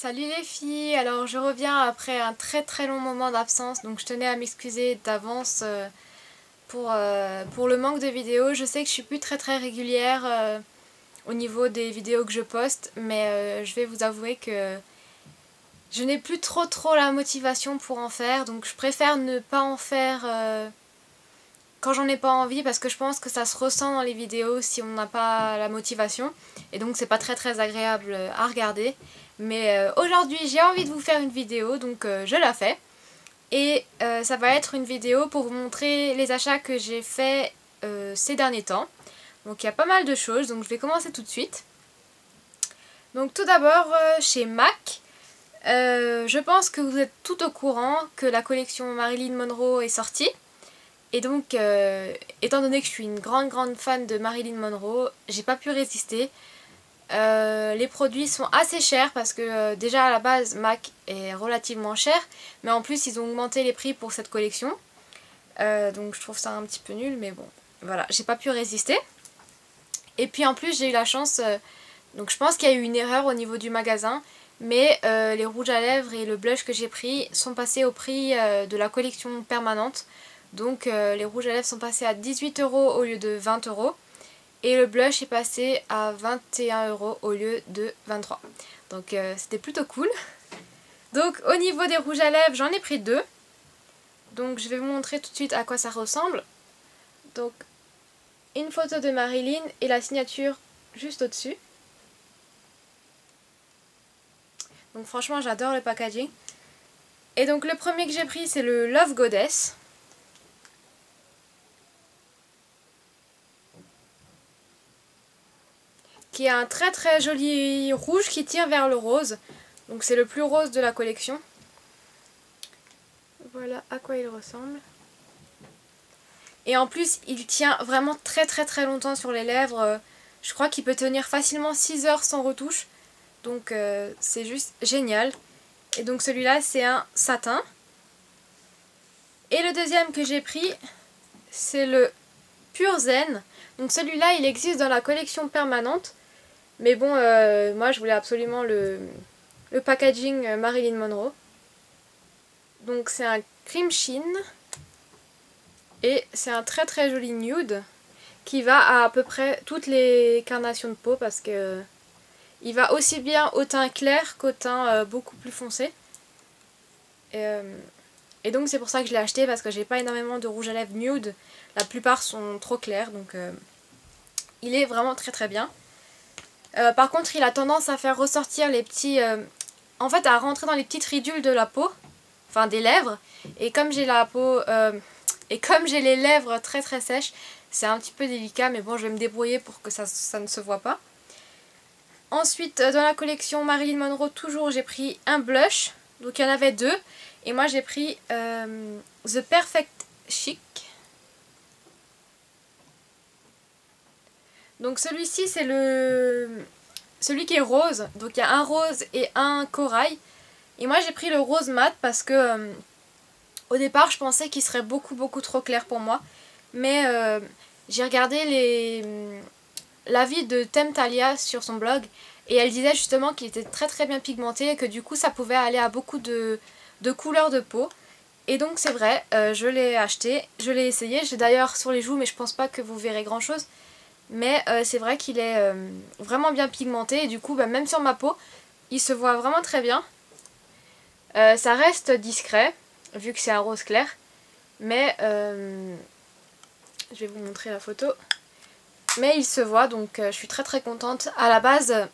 Salut les filles, alors je reviens après un très long moment d'absence, donc je tenais à m'excuser d'avance pour le manque de vidéos. Je sais que je suis plus très régulière au niveau des vidéos que je poste, mais je vais vous avouer que je n'ai plus trop la motivation pour en faire, donc je préfère ne pas en faire quand j'en ai pas envie, parce que je pense que ça se ressent dans les vidéos si on n'a pas la motivation, et donc c'est pas très agréable à regarder. Mais aujourd'hui j'ai envie de vous faire une vidéo, donc je la fais. Et ça va être une vidéo pour vous montrer les achats que j'ai fait ces derniers temps. Donc il y a pas mal de choses, donc je vais commencer tout de suite. Donc tout d'abord chez MAC, je pense que vous êtes tout au courant que la collection Marilyn Monroe est sortie. Et donc, étant donné que je suis une grande fan de Marilyn Monroe, j'ai pas pu résister. Les produits sont assez chers parce que déjà à la base MAC est relativement cher, mais en plus ils ont augmenté les prix pour cette collection. Donc je trouve ça un petit peu nul, mais bon, voilà, j'ai pas pu résister. Et puis en plus j'ai eu la chance, donc je pense qu'il y a eu une erreur au niveau du magasin, mais les rouges à lèvres et le blush que j'ai pris sont passés au prix de la collection permanente. Donc les rouges à lèvres sont passés à 18 € au lieu de 20 €. Et le blush est passé à 21 € au lieu de 23. Donc c'était plutôt cool. Donc au niveau des rouges à lèvres, j'en ai pris deux. Donc je vais vous montrer tout de suite à quoi ça ressemble. Donc une photo de Marilyn et la signature juste au-dessus. Donc franchement j'adore le packaging. Et donc le premier que j'ai pris c'est le Love Goddess. Qui a un très joli rouge qui tire vers le rose. Donc c'est le plus rose de la collection. Voilà à quoi il ressemble. Et en plus il tient vraiment très longtemps sur les lèvres. Je crois qu'il peut tenir facilement 6 heures sans retouche. Donc c'est juste génial. Et donc celui-là c'est un satin. Et le deuxième que j'ai pris c'est le Pure Zen. Donc celui-là il existe dans la collection permanente. Mais bon, moi je voulais absolument le packaging Marilyn Monroe. Donc c'est un cream sheen. Et c'est un très joli nude. Qui va à peu près toutes les carnations de peau. Parce que il va aussi bien au teint clair qu'au teint beaucoup plus foncé. Et donc c'est pour ça que je l'ai acheté. Parce que j'ai pas énormément de rouge à lèvres nude. La plupart sont trop clairs. Donc il est vraiment très bien. Par contre il a tendance à faire ressortir les petits... en fait à rentrer dans les petites ridules de la peau. Enfin des lèvres. Et comme j'ai la peau... et comme j'ai les lèvres très sèches, c'est un petit peu délicat. Mais bon je vais me débrouiller pour que ça ne se voit pas. Ensuite dans la collection Marilyn Monroe toujours j'ai pris un blush. Donc il y en avait deux. Et moi j'ai pris The Perfect Chic. Donc celui-ci c'est celui qui est rose. Donc il y a un rose et un corail. Et moi j'ai pris le rose mat parce que au départ je pensais qu'il serait beaucoup trop clair pour moi. Mais j'ai regardé l'avis de Temptalia sur son blog. Et elle disait justement qu'il était très bien pigmenté. Et que du coup ça pouvait aller à beaucoup de couleurs de peau. Et donc c'est vrai, je l'ai acheté, je l'ai essayé. J'ai d'ailleurs sur les joues mais je pense pas que vous verrez grand chose. Mais c'est vrai qu'il est vraiment bien pigmenté et du coup même sur ma peau il se voit vraiment très bien. Ça reste discret vu que c'est un rose clair. Mais je vais vous montrer la photo. Mais il se voit donc je suis très contente. À la base,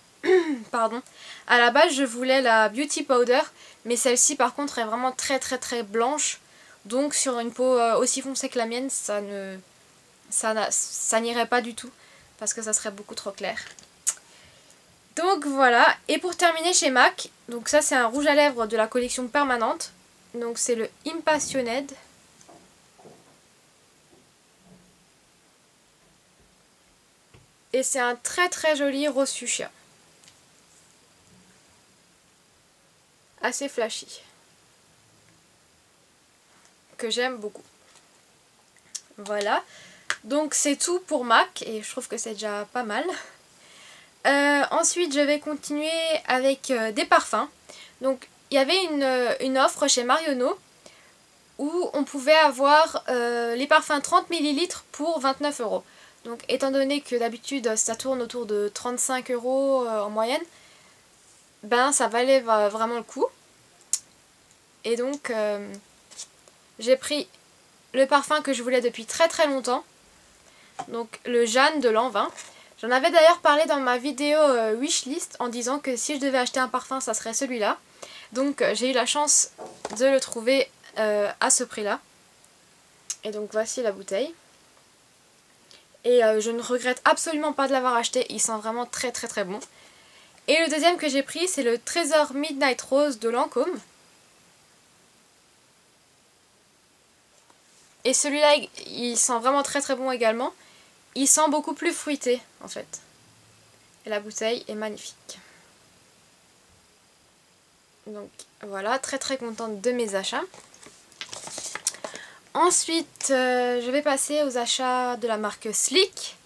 pardon, à la base je voulais la Beauty Powder. Mais celle-ci par contre est vraiment très blanche. Donc sur une peau aussi foncée que la mienne ça n'irait pas du tout. Parce que ça serait beaucoup trop clair. Donc voilà. Et pour terminer chez MAC. Donc ça c'est un rouge à lèvres de la collection permanente. Donc c'est le Impassioned. Et c'est un très joli rose fuchsia. Assez flashy. Que j'aime beaucoup. Voilà. Donc c'est tout pour MAC et je trouve que c'est déjà pas mal. Ensuite je vais continuer avec des parfums. Donc il y avait une offre chez Marionneau où on pouvait avoir les parfums 30 ml pour 29 €. Donc étant donné que d'habitude ça tourne autour de 35 € en moyenne, ben ça valait vraiment le coup. Et donc j'ai pris le parfum que je voulais depuis très très longtemps, donc le Jeanne de l'an 20. J'en avais d'ailleurs parlé dans ma vidéo wishlist en disant que si je devais acheter un parfum ça serait celui-là. Donc j'ai eu la chance de le trouver à ce prix là. Et donc voici la bouteille. Et je ne regrette absolument pas de l'avoir acheté, il sent vraiment très très très bon. Et le deuxième que j'ai pris c'est le Trésor Midnight Rose de Lancôme. Et celui-là il sent vraiment très très bon également. Il sent beaucoup plus fruité en fait. Et la bouteille est magnifique. Donc voilà, très très contente de mes achats. Ensuite, je vais passer aux achats de la marque Sleek.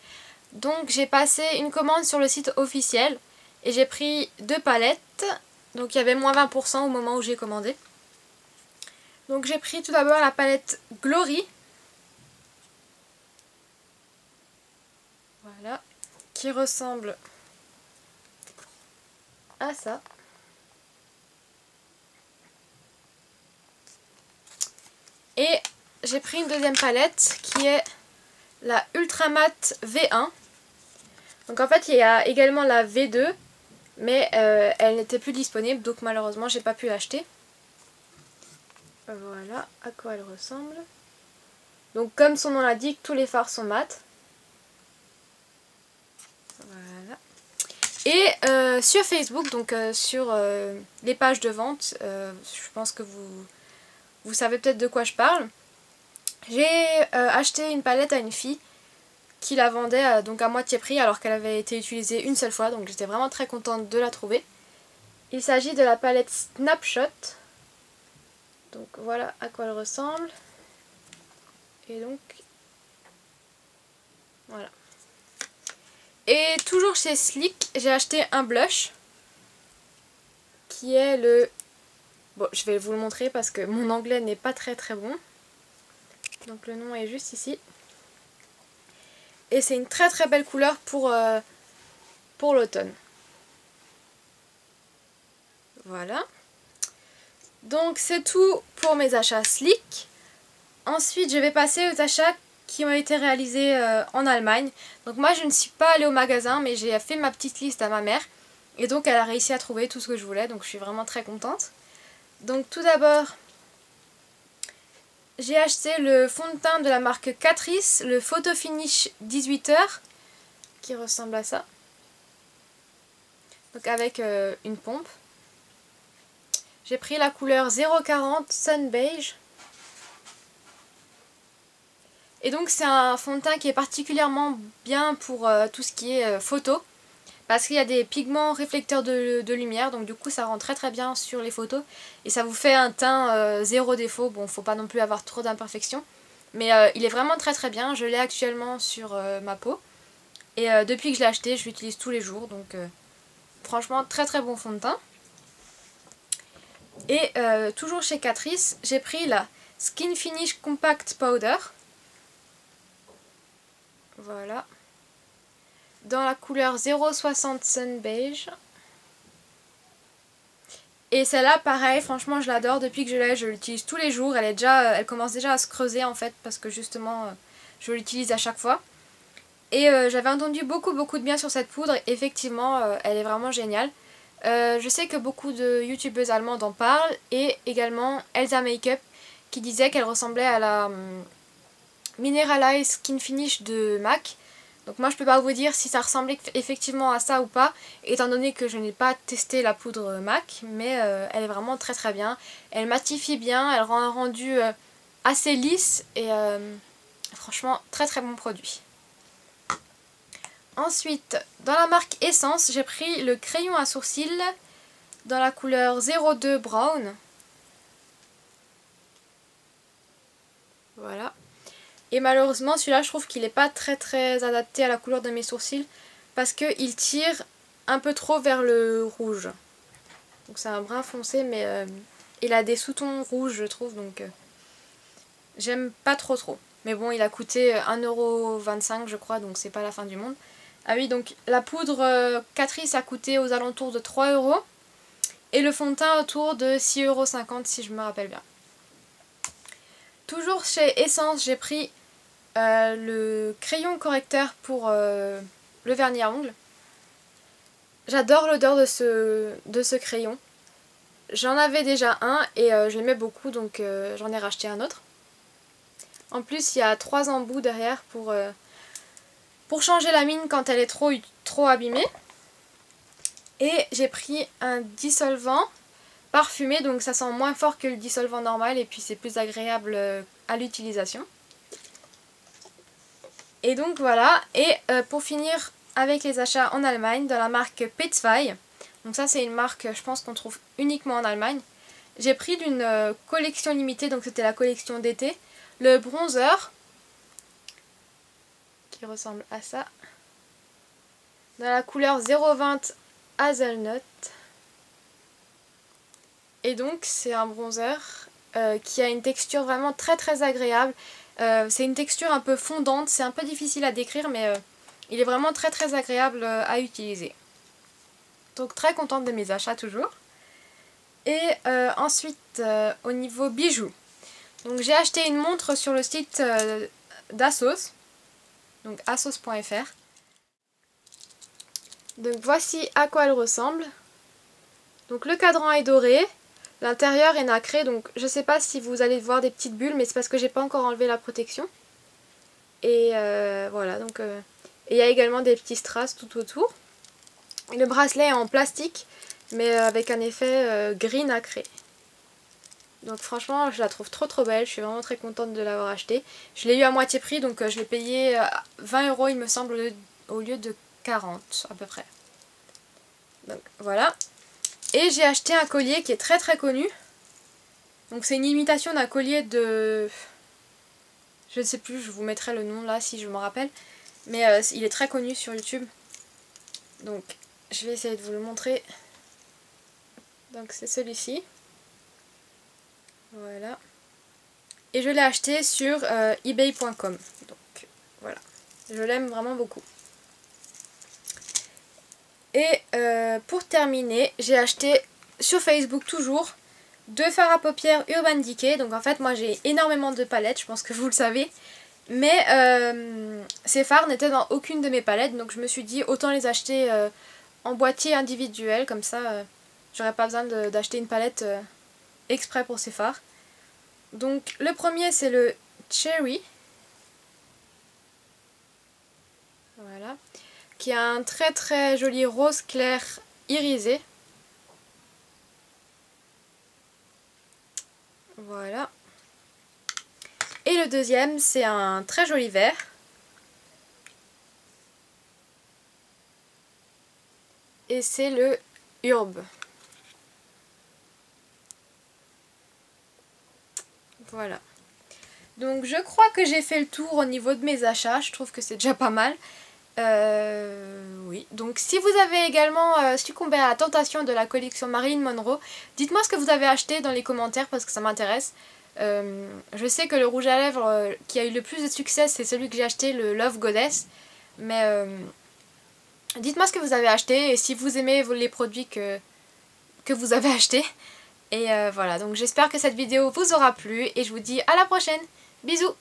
Donc j'ai passé une commande sur le site officiel et j'ai pris 2 palettes. Donc il y avait moins 20% au moment où j'ai commandé. Donc j'ai pris tout d'abord la palette Glory. Voilà, qui ressemble à ça. Et j'ai pris une deuxième palette qui est la Ultra Matte V1. Donc en fait il y a également la V2, mais elle n'était plus disponible, donc malheureusement j'ai pas pu l'acheter. Voilà à quoi elle ressemble. Donc comme son nom l'indique, tous les fards sont mat. Voilà. Et sur Facebook, donc sur les pages de vente, je pense que vous savez peut-être de quoi je parle. J'ai acheté une palette à une fille qui la vendait donc à moitié prix alors qu'elle avait été utilisée une seule fois, donc j'étais vraiment très contente de la trouver. Il s'agit de la palette Snapshot. Donc voilà à quoi elle ressemble. Et donc voilà. Et toujours chez Sleek, j'ai acheté un blush qui est le... Bon, je vais vous le montrer parce que mon anglais n'est pas très très bon. Donc le nom est juste ici. Et c'est une très très belle couleur pour l'automne. Voilà. Donc c'est tout pour mes achats Sleek. Ensuite je vais passer aux achats qui ont été réalisés en Allemagne. Donc moi je ne suis pas allée au magasin, mais j'ai fait ma petite liste à ma mère. Et donc elle a réussi à trouver tout ce que je voulais, donc je suis vraiment très contente. Donc tout d'abord, j'ai acheté le fond de teint de la marque Catrice, le Photo Finish 18h, qui ressemble à ça. Donc avec une pompe. J'ai pris la couleur 040 Sun Beige. Et donc c'est un fond de teint qui est particulièrement bien pour tout ce qui est photo. Parce qu'il y a des pigments réflecteurs de lumière, donc du coup ça rend très très bien sur les photos. Et ça vous fait un teint zéro défaut. Bon, faut pas non plus avoir trop d'imperfections. Mais il est vraiment très très bien, je l'ai actuellement sur ma peau. Et depuis que je l'ai acheté, je l'utilise tous les jours. Donc franchement très très bon fond de teint. Et toujours chez Catrice, j'ai pris la Skin Finish Compact Powder. Voilà. Dans la couleur 060 Sun Beige. Et celle-là, pareil, franchement je l'adore. Depuis que je l'ai, je l'utilise tous les jours. Elle commence déjà à se creuser en fait, parce que justement je l'utilise à chaque fois. Et j'avais entendu beaucoup de bien sur cette poudre. Effectivement, elle est vraiment géniale. Je sais que beaucoup de youtubeuses allemandes en parlent. Et également Elsa Makeup qui disait qu'elle ressemblait à la Mineralize Skin Finish de MAC. Donc moi je peux pas vous dire si ça ressemblait effectivement à ça ou pas, étant donné que je n'ai pas testé la poudre MAC, mais elle est vraiment très très bien. Elle matifie bien, elle rend un rendu assez lisse et franchement très très bon produit. Ensuite, dans la marque Essence, j'ai pris le crayon à sourcils dans la couleur 02 Brown. Voilà. Et malheureusement celui-là je trouve qu'il n'est pas très adapté à la couleur de mes sourcils parce qu'il tire un peu trop vers le rouge. Donc c'est un brun foncé, mais il a des sous-tons rouges, je trouve, donc j'aime pas trop. Mais bon, il a coûté 1,25 € je crois, donc c'est pas la fin du monde. Ah oui, donc la poudre Catrice a coûté aux alentours de 3 € et le fond de teint autour de 6,50 € si je me rappelle bien. Toujours chez Essence, j'ai pris le crayon correcteur pour le vernis à ongles. J'adore l'odeur de ce crayon. J'en avais déjà un et je l'aimais beaucoup, donc j'en ai racheté un autre. En plus, il y a 3 embouts derrière pour changer la mine quand elle est trop abîmée. Et j'ai pris un dissolvant parfumé, donc ça sent moins fort que le dissolvant normal et puis c'est plus agréable à l'utilisation. Et donc voilà, et pour finir avec les achats en Allemagne, de la marque P2. Donc ça c'est une marque, je pense qu'on trouve uniquement en Allemagne. J'ai pris d'une collection limitée, donc c'était la collection d'été, le bronzer, qui ressemble à ça, dans la couleur 020 Hazelnut. Et donc c'est un bronzer qui a une texture vraiment très agréable. C'est une texture un peu fondante, c'est un peu difficile à décrire, mais il est vraiment très agréable à utiliser. Donc très contente de mes achats toujours. Et ensuite au niveau bijoux, donc j'ai acheté une montre sur le site d'Assos, donc assos.fr. Donc voici à quoi elle ressemble. Donc le cadran est doré, l'intérieur est nacré, donc je sais pas si vous allez voir des petites bulles, mais c'est parce que j'ai pas encore enlevé la protection. Et voilà, donc et il y a également des petits strass tout autour. Et le bracelet est en plastique, mais avec un effet gris nacré. Donc franchement, je la trouve trop belle, je suis vraiment très contente de l'avoir achetée. Je l'ai eu à moitié prix, donc je l'ai payé 20 € il me semble, au lieu de 40 à peu près. Donc voilà. Et j'ai acheté un collier qui est très connu. Donc c'est une imitation d'un collier de... Je ne sais plus, je vous mettrai le nom là si je me rappelle. Mais il est très connu sur YouTube. Donc je vais essayer de vous le montrer. Donc c'est celui-ci. Voilà. Et je l'ai acheté sur ebay.com. Donc voilà. Je l'aime vraiment beaucoup. Et pour terminer, j'ai acheté sur Facebook toujours 2 fards à paupières Urban Decay. Donc en fait moi j'ai énormément de palettes, je pense que vous le savez. Mais ces fards n'étaient dans aucune de mes palettes, donc je me suis dit autant les acheter en boîtier individuel, comme ça j'aurais pas besoin d'acheter une palette exprès pour ces fards. Donc le premier c'est le Cherry. Voilà. Qui a un très joli rose clair irisé. Voilà. Et le deuxième, c'est un très joli vert. Et c'est le Urbe. Voilà. Donc je crois que j'ai fait le tour au niveau de mes achats. Je trouve que c'est déjà pas mal. Oui, donc si vous avez également succombé à la tentation de la collection Marilyn Monroe, dites-moi ce que vous avez acheté dans les commentaires parce que ça m'intéresse. Je sais que le rouge à lèvres qui a eu le plus de succès, c'est celui que j'ai acheté, le Love Goddess. Mais dites-moi ce que vous avez acheté et si vous aimez les produits que vous avez achetés. Et voilà, donc j'espère que cette vidéo vous aura plu et je vous dis à la prochaine. Bisous!